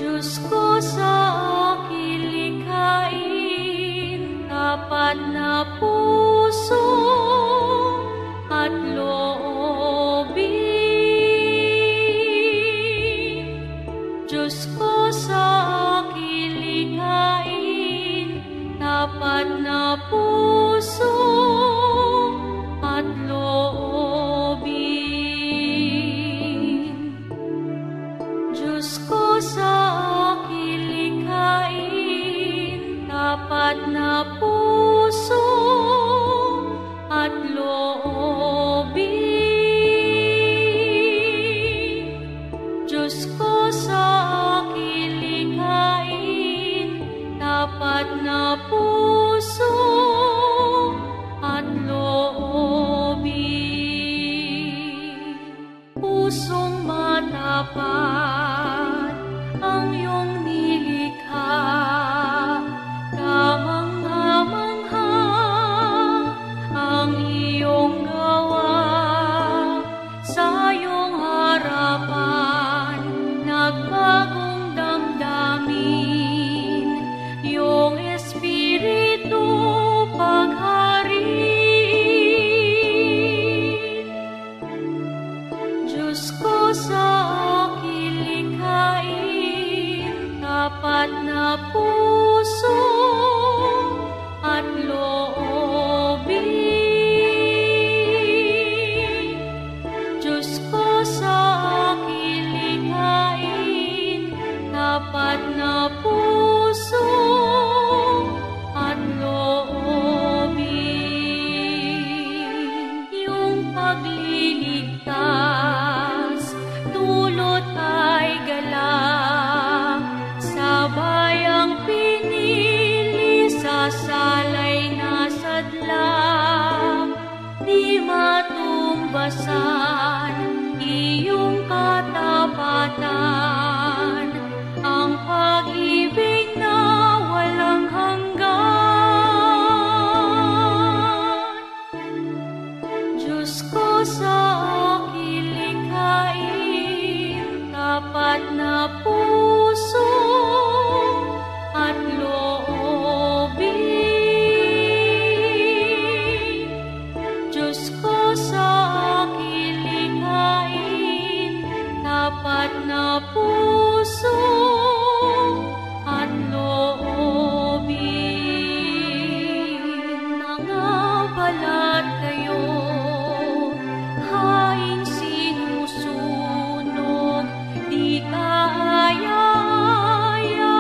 Diyos ko sa aking likhain, tapat na puso at loobin. Diyos ko sa aking likhain, tapat na puso at loobin. Diyos ko sa aking likhain, tapat na puso at loobin. Diyos ko sa aking likhain, tapat na puso at loobin. Pusong matapat ang iyong nilikha, kamangha-mangha ang iyong gawa. Sa iyong harapan, nagbagong damdamin, iyong Espiritu pagharin. Diyos ko sa aking likhain, tapat na puso at loobin. Diyos ko sa aking likhain, tapat na puso at loobin. Iyong pagliligtas, dulot ay galak, sabay ang pinili sa salay na sadlak. Di matumbasan iyong katapatan, ang pag-ibig na walang hanggan. Diyos ko sa aking likhain, tapat na puso at loobin. Diyos ko sa aking likhain, tapat na puso at loobin. Mga balat kayo, haing sinusunog, di kaaya-aya,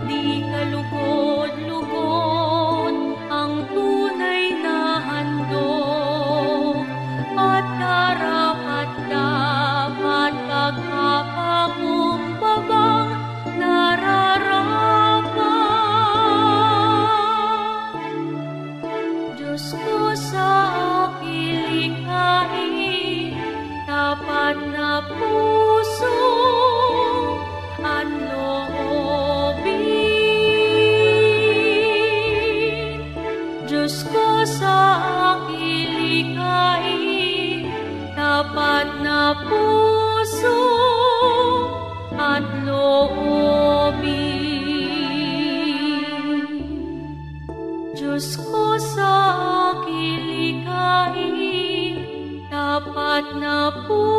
di kalugod-lugod, ang tunay na handog at karapat-dapat pagkakakumbabang nararapat. Diyos ko sa aking likhain, tapat na puso at loobin. Diyos ko sa aking likhain, tapat na puso at loobin. Diyos ko sa aking likhain, tapat na puso